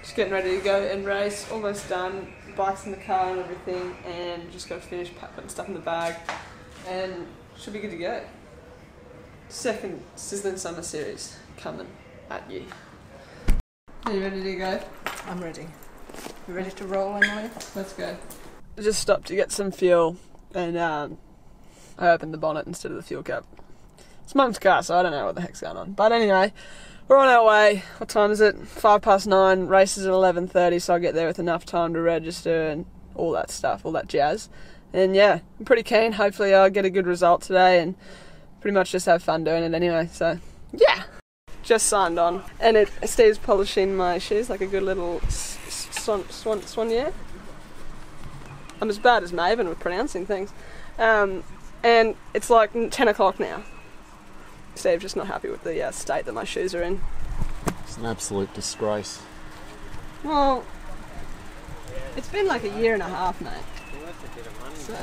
Just getting ready to go and race, almost done. Bike's in the car and everything, and just got to finish putting stuff in the bag, and should be good to go. Second Sizzling Summer Series coming at you. Are you ready to go? I'm ready. You ready to roll, Emily? Let's go. I just stopped to get some fuel, and I opened the bonnet instead of the fuel cap. It's Mum's car, so I don't know what the heck's going on. But anyway, we're on our way. What time is it? 9:05. Race is at 11:30, so I'll get there with enough time to register and all that stuff, all that jazz. And yeah, I'm pretty keen. Hopefully I'll get a good result today and pretty much just have fun doing it anyway. So yeah, just signed on. And Steve's polishing my shoes like a good little soigneur. I'm as bad as Maven with pronouncing things. And it's like 10 o'clock now. Steve's just not happy with the state that my shoes are in. It's an absolute disgrace. Well, it's been like a year and a half, mate. So,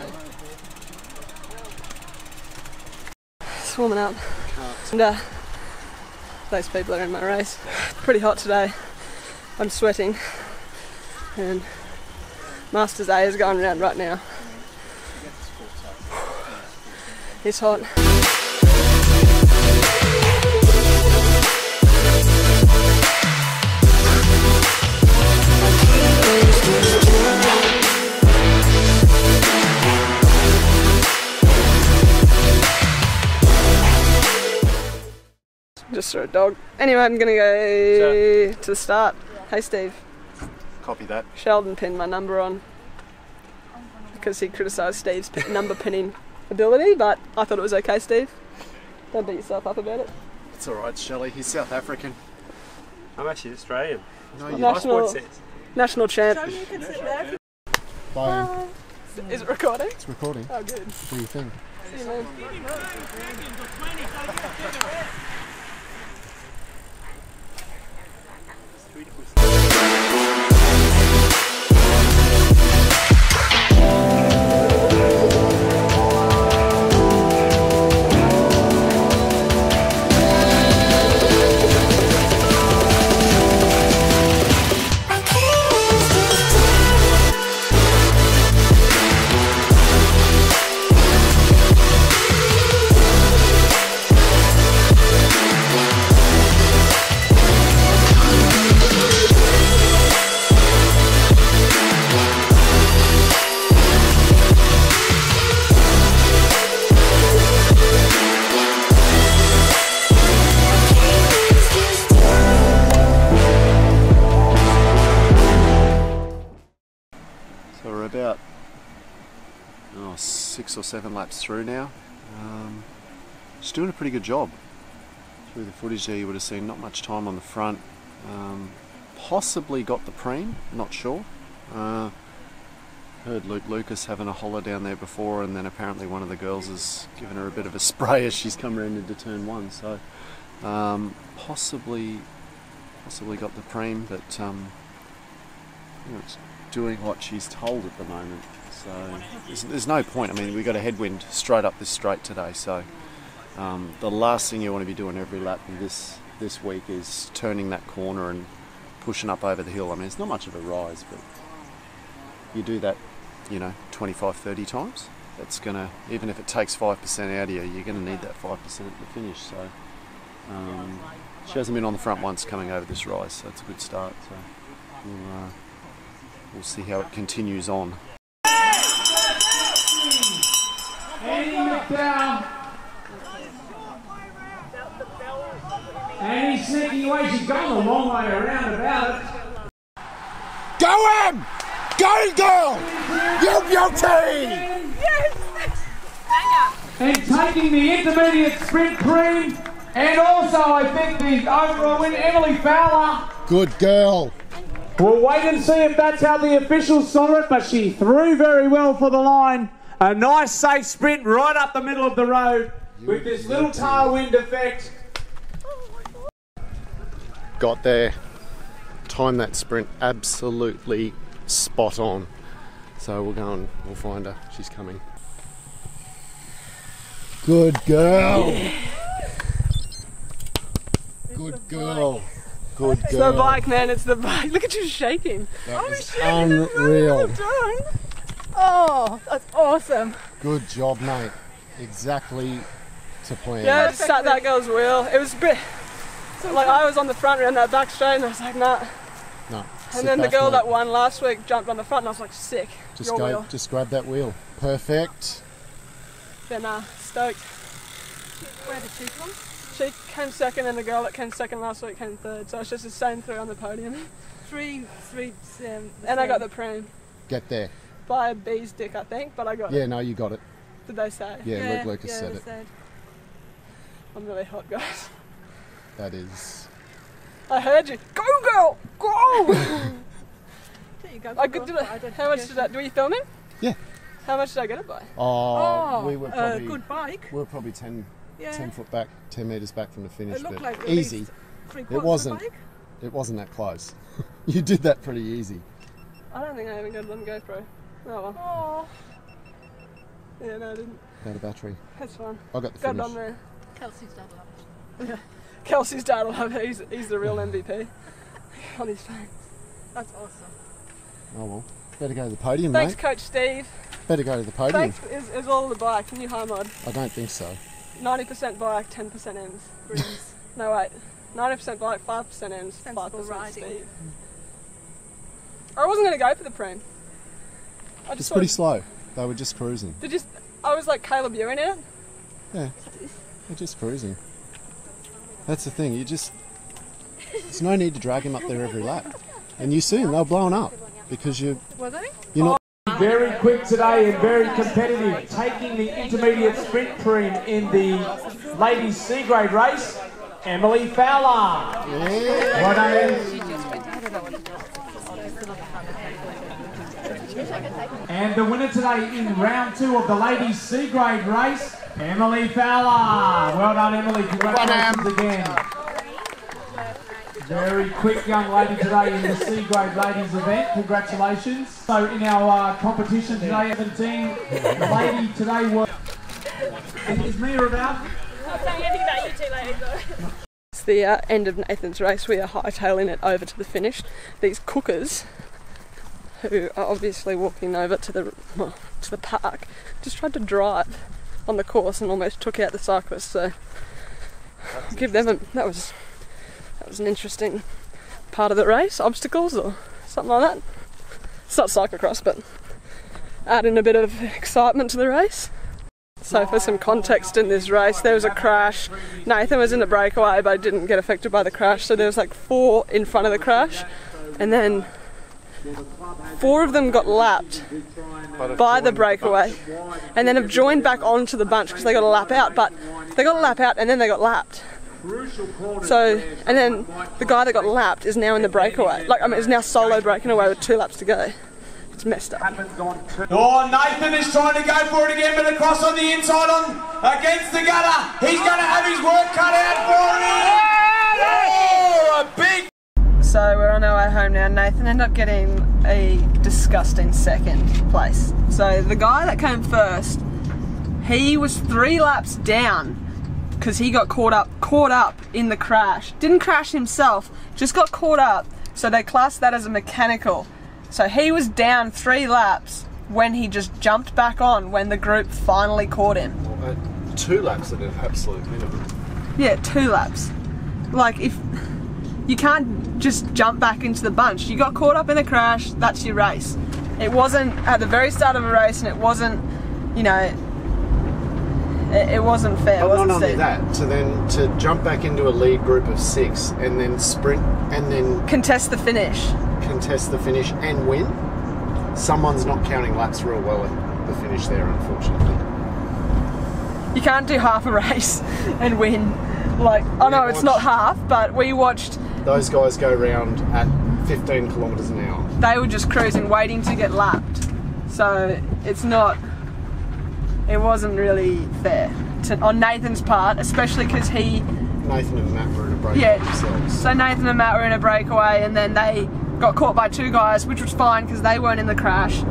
it's warming up. And those people are in my race. It's pretty hot today. I'm sweating. And Masters A is going around right now. It's hot. Just saw a dog. Anyway, I'm gonna go to the start. Hey Steve. Copy that. Sheldon pinned my number on because he criticised Steve's number pinning ability, but I thought it was okay, Steve. Don't beat yourself up about it. It's alright, Shelley. He's South African. I'm actually Australian. No, you national champ. Bye. Is it recording? It's recording. Oh, good. What do you think? See you, man. So we're about 6 or 7 laps through now. She's doing a pretty good job. Through the footage there you would have seen not much time on the front. Possibly got the preem, not sure. Heard Luke Lucas having a holler down there before, and then apparently one of the girls has given her a bit of a spray as she's come around into turn 1. So possibly got the preem, but it's doing what she's told at the moment. So there's no point. I mean, we got a headwind straight up this straight today, so the last thing you want to be doing every lap this week is turning that corner and pushing up over the hill. I mean, it's not much of a rise, but you do that, 25-30 times. That's gonna, even if it takes 5% out of you, you're gonna need that 5% at the finish. So she hasn't been on the front once coming over this rise, so it's a good start. So we'll see how it continues on. And he's sneaking away. She's gone a long way around about it. Go Em! Go girl! Your team! Yes! And taking the intermediate sprint cream, and also I think the overall win, Emily Fowler. Good girl. We'll wait and see if that's how the officials saw it, but she threw very well for the line. A nice safe sprint right up the middle of the road with this little tailwind effect. Got there, timed that sprint absolutely spot on. So we'll find her. She's coming. Good girl. Yeah. Good girl. Good It's the girl. bike, man. It's the bike. Look at you shaking. That was unreal. Oh, that's awesome. Good job, mate. Exactly to plan. Yeah, I just sat that girl's wheel. It was a bit like I was on the front around that back straight, and I was like, nah. No. And then the girl that won last week jumped on the front, and I was like, sick. Just Your go. wheel. Just grab that wheel. Perfect. Then stoked. Where did she come? She came second, and the girl that came second last week came third. So it's just the same three on the podium. Three. And I got the preem Get there. by a bee's dick, I think, but I got it. Yeah, no, you got it. Did they say? Yeah, Luke Lucas said they it. said. I'm really hot, guys. That is. I heard you. Go, girl, go! There you go. I could do it. How much did that? Were you filming? Yeah. How much did I get it by? Oh, we were probably good bike. we were probably 10 Yeah. foot back, 10 metres back from the finish. It looked but like at easy. least 3/4 It wasn't. of the bike. It wasn't that close. You did that pretty easy. I don't think I even got it on GoPro. Oh well. Oh, Yeah, no, I didn't. Out of battery. That's fine. I got the Got it finish. on there. Kelsey's dad loved it. Kelsey's dad will have it. He's the real MVP on his phone. That's awesome. Oh well. Better go to the podium, Thanks, mate. Coach Steve. Better go to the podium. Thanks is all the bike. New high mod. I don't think so. 90% bike, 10% ends. Breeze. No wait. 90% bike, 5% ends, Sensible 5% riding. Steve. I wasn't going to go for the preem. I It's just pretty thought, slow. They were just cruising. I was like, Caleb, you're in it? Yeah. They're just cruising. That's the thing. There's no need to drag him up there every lap. And you soon they're blowing up because you're Were they? not. Very quick today and very competitive, taking the intermediate sprint preem in the ladies C grade race, Emily Fowler. Yeah. Well done. And the winner today in round 2 of the ladies C grade race, Emily Fowler. Well done, Emily. Congratulations again. Very quick young lady today in the C grade ladies event. Congratulations. So in our competition today, 17, the lady today was. Is Mia about? Not saying anything about you two ladies though. It's the end of Nathan's race. We are hightailing it over to the finish. These cookers, who are obviously walking over to the park, just tried to drive on the course and almost took out the cyclists. So give them that was an interesting part of the race. Obstacles or something like that. It's not cyclocross, but adding a bit of excitement to the race. So for some context in this race, there was a crash. Nathan was in the breakaway but didn't get affected by the crash, so there was like 4 in front of the crash, and then 4 of them got lapped by the breakaway and then have joined back onto the bunch because they got a lap out, but they got a lap out and then they got lapped. So, and then the guy that got lapped is now in the breakaway, is now solo breaking away with 2 laps to go. It's messed up. Oh, Nathan is trying to go for it again, but across on the inside against the gutter. He's going to have his work cut out for him. Oh, a big. So we're on our way home now. Nathan ended up getting a disgusting 2nd place. So the guy that came first, he was 3 laps down because he got caught up in the crash. Didn't crash himself, just got caught up. So they classed that as a mechanical. So he was down 3 laps when he just jumped back on when the group finally caught him. 2 laps at an absolute minimum. Yeah, 2 laps. Like, if you can't just jump back into the bunch. You got caught up in a crash, that's your race. It wasn't at the very start of a race, and it wasn't, it wasn't fair. But it wasn't not only safe. that, to jump back into a lead group of 6 and then sprint and then Contest the finish. contest the finish and win, someone's not counting laps real well at the finish there, unfortunately. You can't do half a race and win. It's not half, but we watched. Those guys go round at 15 kilometres an hour. They were just cruising, waiting to get lapped. So it wasn't really fair on Nathan's part, especially because Nathan and Matt were in a breakaway themselves. So Nathan and Matt were in a breakaway, and then they got caught by 2 guys, which was fine because they weren't in the crash,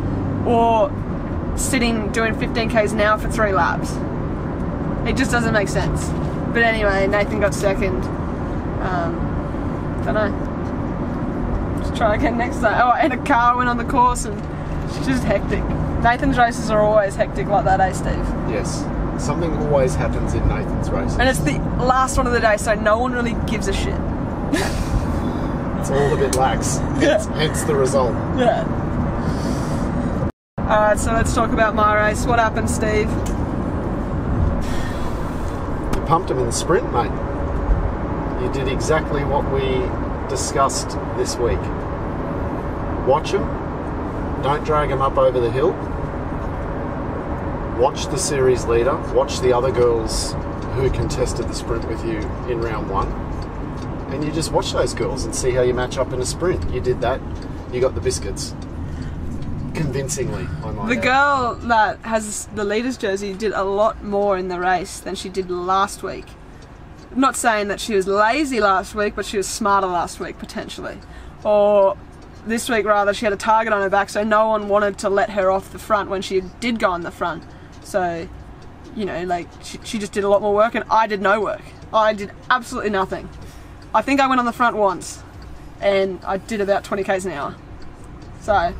or sitting doing 15 k's an hour for 3 laps. It just doesn't make sense. But anyway, Nathan got 2nd. Don't know. Just try again next time. Oh, and a car went on the course and it's just hectic. Nathan's races are always hectic like that, eh, Steve? Yes. Something always happens in Nathan's races. And it's the last one of the day, so no one really gives a shit. It's all a bit lax. Hence the result. Yeah. Alright, so let's talk about my race. What happened, Steve? You pumped him in the sprint, mate. You did exactly what we discussed this week. Watch him. Don't drag him up over the hill. Watch the series leader. Watch the other girls who contested the sprint with you in round 1. And you just watch those girls and see how you match up in a sprint. You did that. You got the biscuits. Convincingly, I might The add. girl that has the leader's jersey did a lot more in the race than she did last week. I'm not saying that she was lazy last week, but she was smarter last week, potentially. Or this week, rather, she had a target on her back, so no one wanted to let her off the front when she did go on the front. So, you know, like, she just did a lot more work, and I did no work. I did absolutely nothing. I think I went on the front once, and I did about 20 k's an hour. So,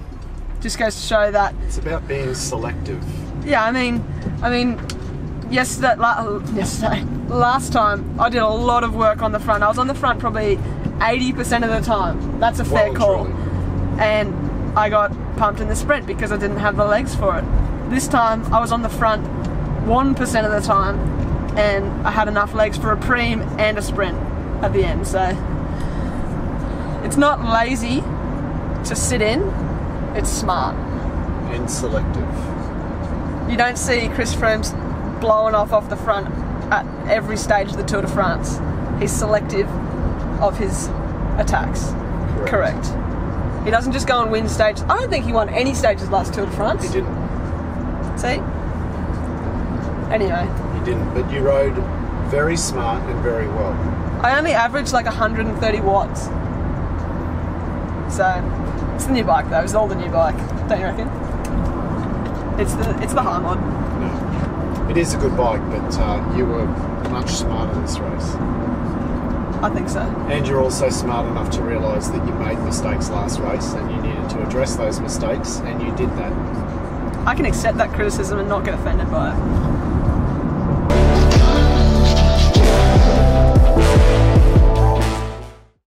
just goes to show that. It's about being selective. Yeah, I mean, yesterday, last time, I did a lot of work on the front. I was on the front probably 80% of the time. That's a fair call. Truly. And I got pumped in the sprint because I didn't have the legs for it. This time, I was on the front 1% of the time, and I had enough legs for a preem and a sprint at the end. So it's not lazy to sit in, it's smart. And selective. You don't see Chris Froome's blowing off the front at every stage of the Tour de France. He's selective of his attacks. Correct. He doesn't just go and win stages. I don't think he won any stages last Tour de France. He didn't. See? Anyway. He didn't, but you rode very smart and very well. I only averaged like 130 watts. So, it's the new bike though. It's all the new bike. Don't you reckon? It's the high mod. No. It is a good bike, but you were much smarter this race. I think so. And you're also smart enough to realise that you made mistakes last race and you needed to address those mistakes, and you did that. I can accept that criticism and not get offended by it.